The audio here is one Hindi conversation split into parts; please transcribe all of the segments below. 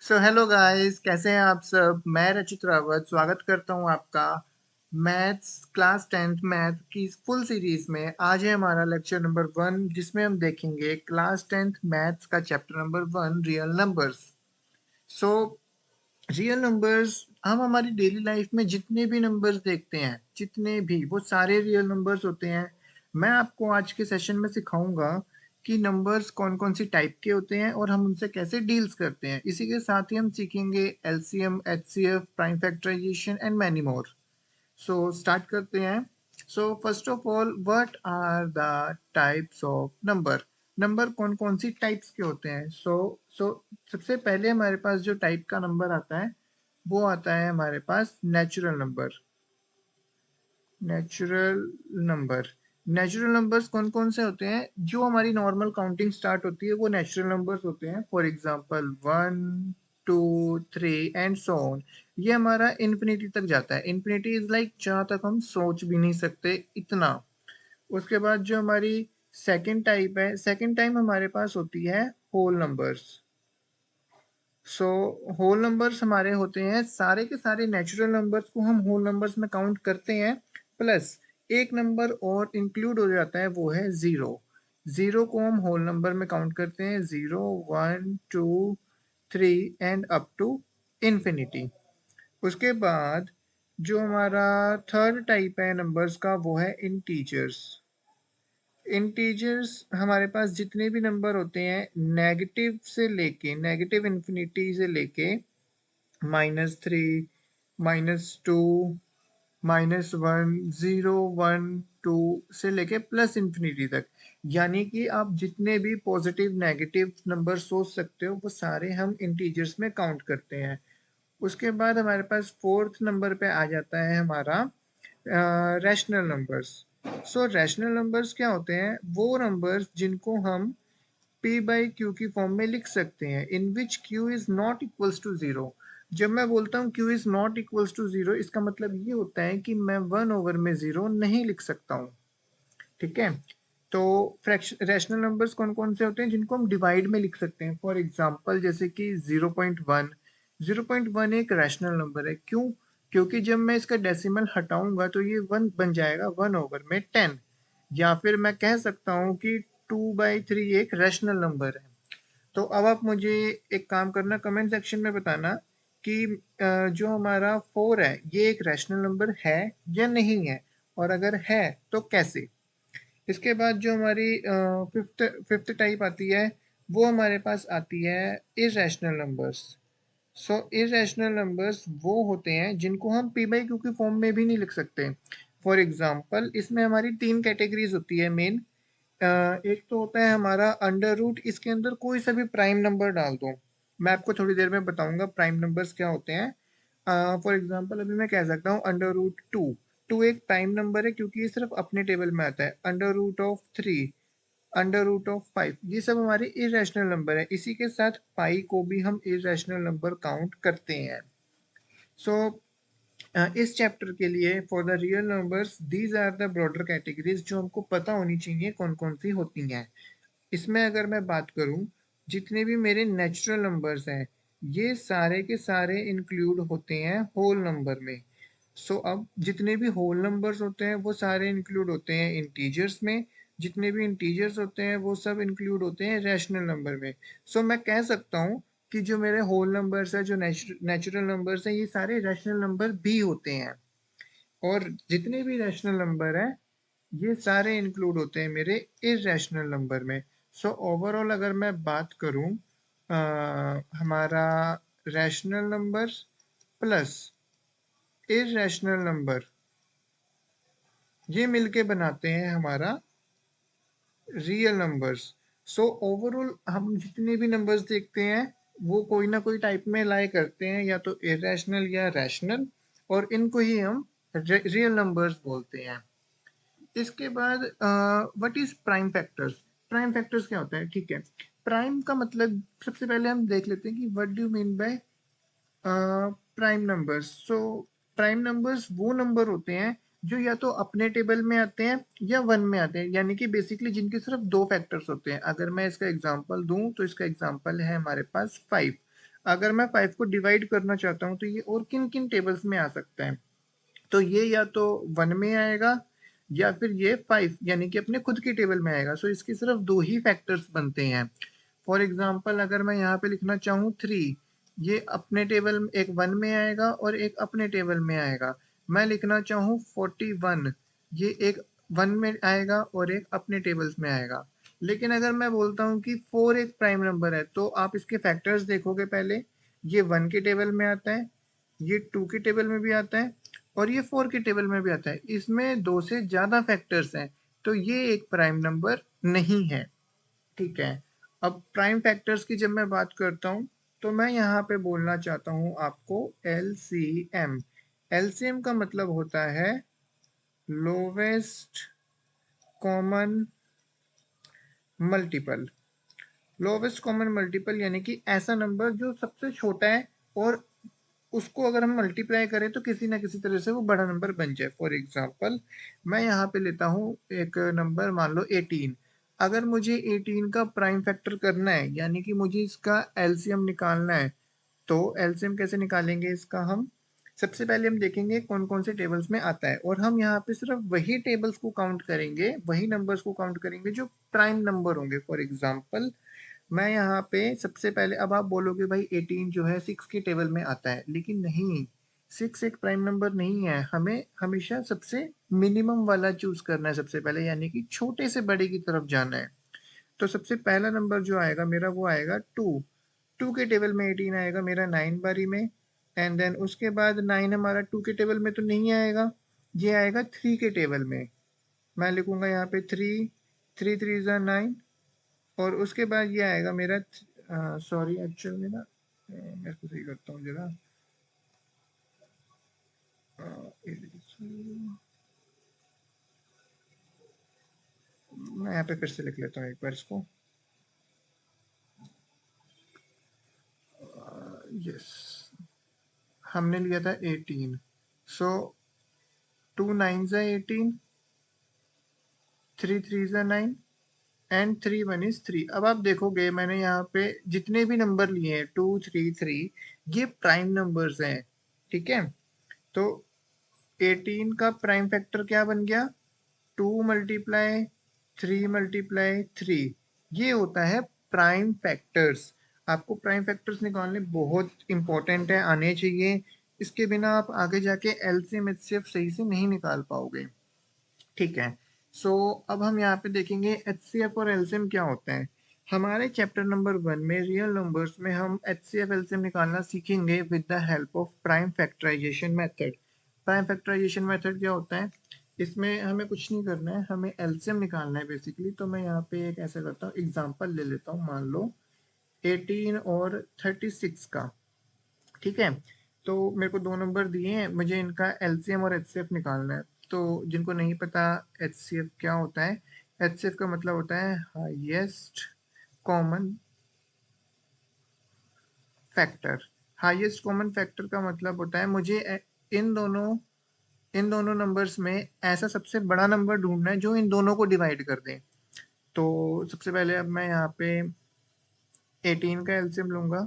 सो हेलो गाइस, कैसे हैं आप सब। मैं रचित रावत स्वागत करता हूं आपका मैथ्स क्लास 10th मैथ की फुल सीरीज में। आज है हमारा लेक्चर नंबर 1 जिसमें हम देखेंगे क्लास 10th मैथ्स का chapter number 1 real numbers. So real numbers, हम हमारी डेली लाइफ में जितने भी नंबर्स देखते हैं, जितने भी, वो सारे रियल नंबर्स होते हैं। मैं आपको आज के सेशन में सिखाऊंगा कि नंबर्स कौन कौन सी टाइप के होते हैं और हम उनसे कैसे डील्स करते हैं। इसी के साथ ही हम सीखेंगे LCM, HCF, prime factorization and many more. So start करते हैं। So first of all, what are the types of number. Number कौन कौन सी टाइप्स के होते हैं। सो सबसे पहले हमारे पास जो टाइप का नंबर आता है वो आता है हमारे पास natural number. Natural number, natural numbers कौन कौन से होते हैं? जो हमारी नॉर्मल काउंटिंग स्टार्ट होती है वो नेचुरल नंबर्स होते हैं। For example 1 2 3 and so on. ये हमारा इन्फिनिटी तक जाता है। इन्फिनिटी इज लाइक जहाँ तक हम सोच भी नहीं सकते इतना। उसके बाद जो हमारी सेकंड टाइप है, सेकंड टाइम हमारे पास होती है whole numbers. So whole numbers हमारे होते हैं, सारे के सारे नेचुरल नंबर्स को हम होल नंबर्स में काउंट करते हैं, प्लस एक नंबर और इंक्लूड हो जाता है, वो है जीरो। जीरो को हम होल नंबर में काउंट करते हैं, 0 1 2 3 एंड अप टू इन्फिनिटी। उसके बाद जो हमारा थर्ड टाइप है नंबर्स का वो है इंटीजर्स। इंटीजर्स हमारे पास जितने भी नंबर होते हैं, नेगेटिव से लेके, नेगेटिव इन्फिनिटी से लेके -3, -2, -1, 0 1 2 से लेके प्लस इन्फिनिटी तक। यानी कि आप जितने भी पॉजिटिव नेगेटिव नंबर सोच सकते हो वो सारे हम इंटीजर्स में काउंट करते हैं। उसके बाद हमारे पास फोर्थ नंबर पे आ जाता है हमारा rational numbers. So rational numbers क्या होते हैं? वो नंबर्स जिनको हम पी बाई क्यू की फॉर्म में लिख सकते हैं, in which Q is not equals to zero. जब मैं बोलता हूँ Q is not equals to zero, इसका मतलब ये होता है कि मैं 1 ओवर में जीरो नहीं लिख सकता हूँ। ठीक है। तो रैशनल नंबर्स कौन कौन से होते हैं जिनको हम डिवाइड में लिख सकते हैं? फॉर एग्जाम्पल जैसे कि 0.1। 0.1 एक रैशनल नंबर है। क्यों? क्योंकि जब मैं इसका डेसिमल हटाऊंगा तो ये 1 बन जाएगा 1/10। या फिर मैं कह सकता हूँ कि 2/3 एक रैशनल नंबर है। तो अब आप मुझे एक काम करना, कमेंट सेक्शन में बताना कि जो हमारा 4 है ये एक रैशनल नंबर है या नहीं है, और अगर है तो कैसे। इसके बाद जो हमारी फिफ्थ फिफ्थ टाइप आती है वो हमारे पास आती है इरेशनल नंबर्स। सो इरेशनल नंबर्स वो होते हैं जिनको हम पी बाई क्यू की फॉर्म में भी नहीं लिख सकते। फॉर एग्जाम्पल इसमें हमारी 3 कैटेगरीज होती है मेन। एक तो होता है हमारा अंडर रूट, इसके अंदर कोई सा भी प्राइम नंबर डाल दो। मैं आपको थोड़ी देर में बताऊंगा प्राइम नंबर्स क्या होते हैं। फॉर एग्जांपल अभी मैं कह सकता हूँ अंडर रूट 2। टू एक प्राइम नंबर है क्योंकि ये सिर्फ अपने टेबल में आता है। Under root of 3, under root of 5, ये सब हमारे इरेशनल नंबर है। इसी के साथ पाई को भी हम इरेशनल नंबर काउंट करते हैं। सो इस चैप्टर के लिए for the real numbers these are the broader categories जो हमको पता होनी चाहिए कौन कौन सी होती हैं। इसमें अगर मैं बात करूं, जितने भी मेरे नेचुरल नंबर्स हैं ये सारे के सारे इंक्लूड होते हैं होल नंबर में। अब जितने भी होल नंबर्स होते हैं वो सारे इंक्लूड होते हैं इंटीजर्स में। जितने भी इंटीजर्स होते हैं वो सब इंक्लूड होते हैं रैशनल नंबर में। मैं कह सकता हूँ कि जो मेरे होल नंबर्स है, जो नेचुरल नंबर्स हैं, ये सारे रैशनल नंबर भी होते हैं। और जितने भी रैशनल नंबर हैं ये सारे इंक्लूड होते हैं मेरे इरेशनल नंबर में। ओवरऑल अगर मैं बात करूं, हमारा rational number plus irrational number ये मिलके बनाते हैं हमारा रियल नंबर्स। ओवरऑल हम जितने भी नंबर्स देखते हैं वो कोई ना कोई टाइप में लाई करते हैं, या तो इरेशनल या रैशनल, और इनको ही हम रियल नंबर्स बोलते हैं। इसके बाद what is prime factors. Prime factors क्या होता है? ठीक है, प्राइम का मतलब सबसे पहले हम देख लेते हैं कि what do mean by prime numbers. Prime numbers वो नंबर होते हैं जो या तो अपने टेबल में आते हैं या वन में आते हैं, यानी कि बेसिकली जिनके सिर्फ दो फैक्टर्स होते हैं। अगर मैं इसका एग्जांपल दूं तो इसका एग्जांपल है हमारे पास 5। अगर मैं 5 को डिवाइड करना चाहता हूँ तो ये और किन किन टेबल्स में आ सकता है? तो ये या तो 1 में आएगा या फिर ये 5 यानी कि अपने खुद की टेबल में आएगा। सो इसके सिर्फ दो ही फैक्टर्स बनते हैं। फॉर एग्जाम्पल अगर मैं यहाँ पे लिखना चाहूँ 3, ये अपने टेबल में एक 1 में आएगा और एक अपने टेबल में आएगा। मैं लिखना चाहूँ 41, ये एक 1 में आएगा और एक अपने टेबल्स में आएगा। लेकिन अगर मैं बोलता हूँ कि 4 एक प्राइम नंबर है तो आप इसके फैक्टर्स देखोगे पहले, ये 1 के टेबल में आता है, ये 2 के टेबल में भी आता है और ये 4 के टेबल में भी आता है। इसमें 2 से ज़्यादा फैक्टर्स हैं, तो ये एक प्राइम नंबर नहीं है। ठीक है। अब प्राइम फैक्टर्स की जब मैं बात करता हूँ तो मैं यहाँ पे बोलना चाहता हूँ आपको एलसीएम। एलसीएम का मतलब होता है lowest common multiple. Lowest common multiple यानी कि ऐसा नंबर जो सबसे छोटा है और उसको अगर हम मल्टीप्लाई करें तो किसी ना किसी तरह से वो बड़ा नंबर बन जाए। फॉर एग्जाम्पल मैं यहाँ पे लेता हूँ एक नंबर, मान लो 18। अगर मुझे 18 का प्राइम फैक्टर करना है यानी कि मुझे इसका एलसीएम निकालना है, तो एलसीएम कैसे निकालेंगे इसका हम? सबसे पहले हम देखेंगे कौन कौन से टेबल्स में आता है और हम यहाँ पे सिर्फ वही टेबल्स को काउंट करेंगे, वही नंबर्स को काउंट करेंगे जो प्राइम नंबर होंगे। फॉर एग्जाम्पल मैं यहाँ पे सबसे पहले, अब आप बोलोगे भाई 18 जो है 6 की टेबल में आता है, लेकिन नहीं, 6 एक प्राइम नंबर नहीं है। हमें हमेशा सबसे मिनिमम वाला चूज करना है सबसे पहले, यानी कि छोटे से बड़े की तरफ जाना है। तो सबसे पहला नंबर जो आएगा मेरा वो आएगा 2। 2 के टेबल में 18 आएगा मेरा 9 बारी में। एंड देन उसके बाद 9 हमारा 2 के टेबल में तो नहीं आएगा, ये आएगा 3 के टेबल में। मैं लिखूंगा यहाँ पे 3, 3 3 ज़ा 9 और उसके बाद ये आएगा मेरा, सॉरी एक्चुअल में ना, मैं इसको सही करता हूँ जरा। मैं यहाँ पे फिर से लिख लेता हूँ एक बार इसको। यस, हमने लिया था 18। सो 2 9 ज़ा 18, 3 3 ज़ा 9 एंड 3 1 इज 3। अब आप देखोगे मैंने यहाँ पे जितने भी नंबर लिए हैं 2 3 3, ये प्राइम नंबर्स हैं। ठीक है। तो 18 का प्राइम फैक्टर क्या बन गया? 2 मल्टीप्लाई 3 मल्टीप्लाई 3, ये होता है प्राइम फैक्टर्स। आपको प्राइम फैक्टर्स निकालने बहुत इंपॉर्टेंट है, आने चाहिए। इसके बिना आप आगे जाके एलसीएम एचसीएफ सही से नहीं निकाल पाओगे। ठीक है। सो अब हम यहाँ पे देखेंगे एचसीएफ और एलसीएम क्या होता है। हमारे चैप्टर नंबर 1 में रियल नंबर्स में हम एचसीएफ एलसीएम निकालना सीखेंगे with the help of prime factorization method. Prime factorization method क्या होता है? इसमें हमें कुछ नहीं करना है, हमें एलसीएम निकालना है बेसिकली। तो मैं यहाँ पे एक ऐसा करता हूँ, एग्जांपल ले लेता हूँ, मान लो 18 और 36 का। ठीक है। तो मेरे को दो नंबर दिए हैं, मुझे इनका एलसीएम और एचसीएफ निकालना है। तो जिनको नहीं पता एचसीएफ क्या होता है, एचसीएफ का मतलब होता है highest common factor. Highest common factor का मतलब होता है मुझे इन दोनों इन दोनों नंबर्स में ऐसा सबसे बड़ा नंबर ढूंढना है जो इन दोनों को डिवाइड कर दे। तो सबसे पहले अब मैं यहाँ पे 18 का एलसीएम लूंगा।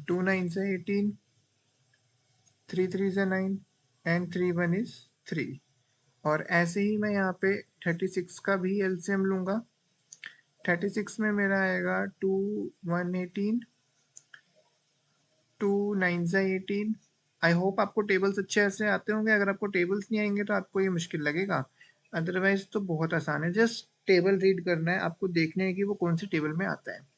2 9 से 18, 3 3 से 9 एंड 3 1 इज 3। और ऐसे ही मैं यहाँ पे 36 का भी एलसीएम लूंगा। 36 में मेरा आएगा 2 1 18, 2 9 ज़ा 18। आई होप आपको टेबल्स अच्छे से आते होंगे। अगर आपको टेबल्स नहीं आएंगे तो आपको ये मुश्किल लगेगा, अदरवाइज तो बहुत आसान है। जस्ट टेबल रीड करना है, आपको देखना है कि वो कौन सी टेबल में आता है।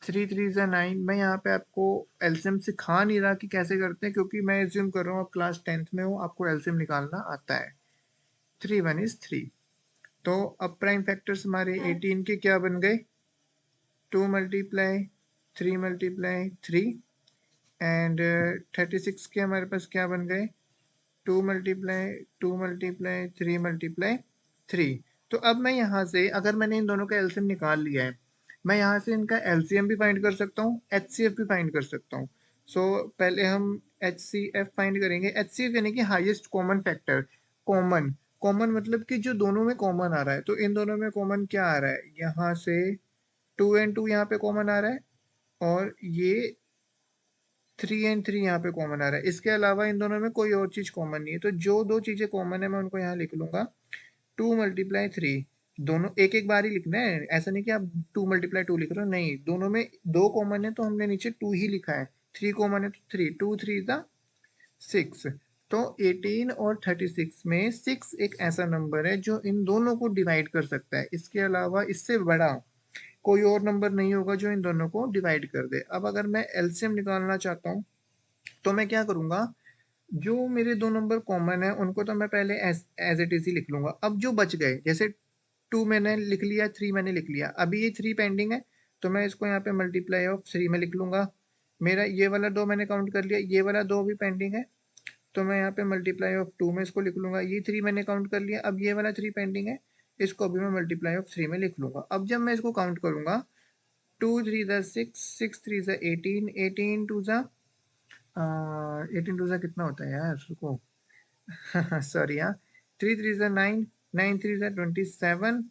3 3 ज़ा 9। मैं यहाँ पे आपको एलसीएम सिखा नहीं रहा कि कैसे करते हैं, क्योंकि मैं एज्यूम कर रहा हूँ आप क्लास 10th में हो, आपको एलसीएम निकालना आता है। 3 1 इज 3। तो अब प्राइम फैक्टर्स हमारे 18 के क्या बन गए? 2 मल्टीप्लाई 3 मल्टीप्लाई 3 एंड 36 के हमारे पास क्या बन गए? 2 मल्टीप्लाई 2 मल्टीप्लाई 3 मल्टीप्लाई 3। तो अब मैं यहाँ से, अगर मैंने इन दोनों का एलसीएम निकाल लिया है, मैं यहाँ से इनका एलसीएम भी फाइंड कर सकता हूँ, एचसीएफ भी फाइंड कर सकता हूँ। सो पहले हम HCF फाइंड करेंगे। HCF यानी कि highest common factor. Common common मतलब कि जो दोनों में कॉमन आ रहा है। तो इन दोनों में कॉमन क्या आ रहा है, यहाँ से 2 एंड 2 यहाँ पे कॉमन आ रहा है, और ये 3 एंड 3 यहाँ पे कॉमन आ रहा है। इसके अलावा इन दोनों में कोई और चीज कॉमन नहीं है। तो जो दो चीजें कॉमन है मैं उनको यहाँ लिख लूंगा 2 मल्टीप्लाई 3। दोनों एक एक बार ही लिखना है, ऐसा नहीं कि आप 2 मल्टीप्लाई 2 लिख रहे हो, नहीं, दोनों में 2 कॉमन है तो हमने नीचे 2 ही लिखा है। 3 कॉमन है तो 3, 2 3 द 6। तो 18 और 36 में 6 एक ऐसा नंबर है जो इन दोनों को डिवाइड कर सकता है। इसके अलावा इससे बड़ा कोई और नंबर नहीं होगा जो इन दोनों को डिवाइड कर दे। अब अगर मैं एलसीएम निकालना चाहता हूँ तो मैं क्या करूंगा, जो मेरे दो नंबर कॉमन है उनको तो मैं पहले एज इट इज ही लिख लूंगा। अब जो बच गए, जैसे 2 मैंने लिख लिया, 3 मैंने लिख लिया, अभी ये 3 पेंडिंग है, तो मैं इसको यहाँ पे मल्टीप्लाई ऑफ 3 में लिख लूंगा। मेरा ये वाला 2 मैंने काउंट कर लिया, ये वाला 2 भी पेंडिंग है, तो मैं यहाँ पे मल्टीप्लाई ऑफ 2 में इसको लिख लूंगा। ये 3 मैंने काउंट कर लिया, अब ये वाला 3 पेंडिंग है, इसको भी मैं मल्टीप्लाई ऑफ 3 में लिख लूंगा। अब जब मैं इसको काउंट करूंगा, 2 3 ज़ा 6, 6 3 ज़ा 18, 18 2 ज़ा 18 2 ज़ा कितना होता है यार, रुको सॉरी हाँ, 3 3 ज़ा 9, 9 3 ज़ा 27,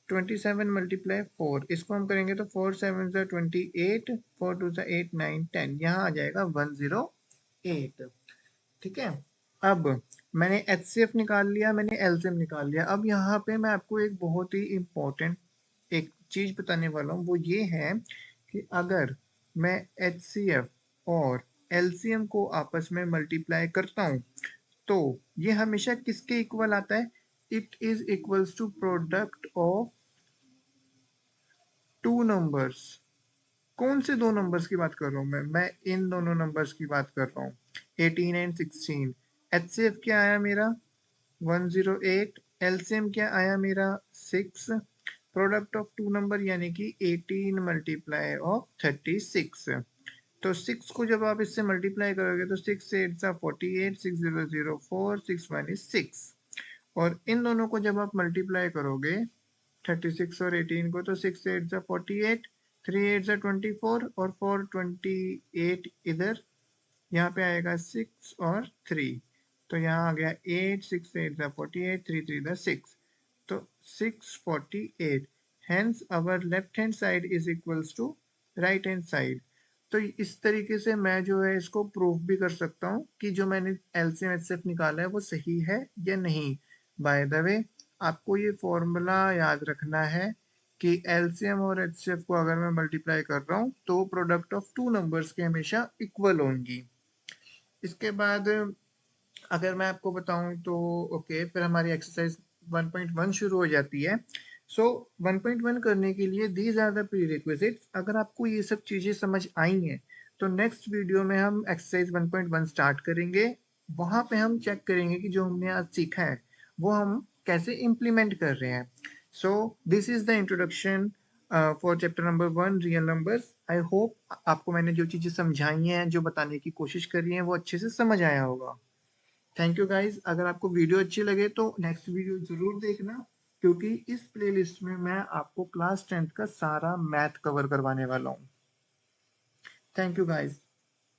27 मल्टीप्लाई 4, इसको हम करेंगे तो 4 7 ज़ा 28, 4 2 ज़ा 8 9 10, यहाँ आ जाएगा 108। ठीक है। अब मैंने HCF निकाल लिया, मैंने LCM निकाल लिया। अब यहाँ पे मैं आपको एक बहुत ही इम्पोर्टेंट एक चीज बताने वाला हूँ, वो ये है कि अगर मैं HCF और LCM को आपस में मल्टीप्लाई करता हूँ तो ये हमेशा किसके इक्वल आता है, it is equals to product of two numbers. कौन से दो नंबर्स की बात कर रहा हूँ मैं इन दोनों नंबर्स की बात कर रहा हूँ, 18 एंड 16। HCF क्या आया मेरा 108, एलसीएम क्या आया मेरा 6, प्रोडक्ट ऑफ टू नंबर यानी कि 18 मल्टीप्लाई ऑफ 36। तो 6 को जब आप इससे मल्टीप्लाई करोगे तो 6 8 सा 48, 6 0 0 4, 6 1 is 6। और इन दोनों को जब आप मल्टीप्लाई करोगे 36 और 18 को, तो 6 8 सा 48, 3 8 सा 24, और 4 28 इधर, यहाँ पे आएगा 6 और 3, तो यहाँ आ गया 8, 6 8 द 48, 3 3 द 6, तो 648। Hence our left hand side is equals to right hand side. तो इस तरीके से मैं जो है इसको प्रूफ भी कर सकता हूँ कि जो मैंने एलसीएम एचसीएफ निकाला है वो सही है या नहीं। बाय द वे, आपको ये फॉर्मूला याद रखना है कि एलसीएम और एचसीएफ को अगर मैं मल्टीप्लाई कर रहा हूँ तो प्रोडक्ट ऑफ टू नंबर्स के हमेशा इक्वल होंगी। इसके बाद अगर मैं आपको बताऊं तो ओके, फिर हमारी एक्सरसाइज 1.1 शुरू हो जाती है। सो 1.1 करने के लिए दीज आर द प्रीरिक्विजिट्स। अगर आपको ये सब चीज़ें समझ आई हैं तो नेक्स्ट वीडियो में हम एक्सरसाइज 1.1 स्टार्ट करेंगे। वहाँ पे हम चेक करेंगे कि जो हमने आज सीखा है वो हम कैसे इम्प्लीमेंट कर रहे हैं। So this is the introduction for chapter number 1 real numbers. I hope आपको मैंने जो चीज़ें समझाई हैं, जो बताने की कोशिश करी है, वो अच्छे से समझ आया होगा। Thank you guys. अगर आपको वीडियो अच्छी लगे तो नेक्स्ट वीडियो जरूर देखना, क्योंकि इस प्लेलिस्ट में मैं आपको क्लास 10th का सारा मैथ कवर करवाने वाला हूँ। Thank you guys.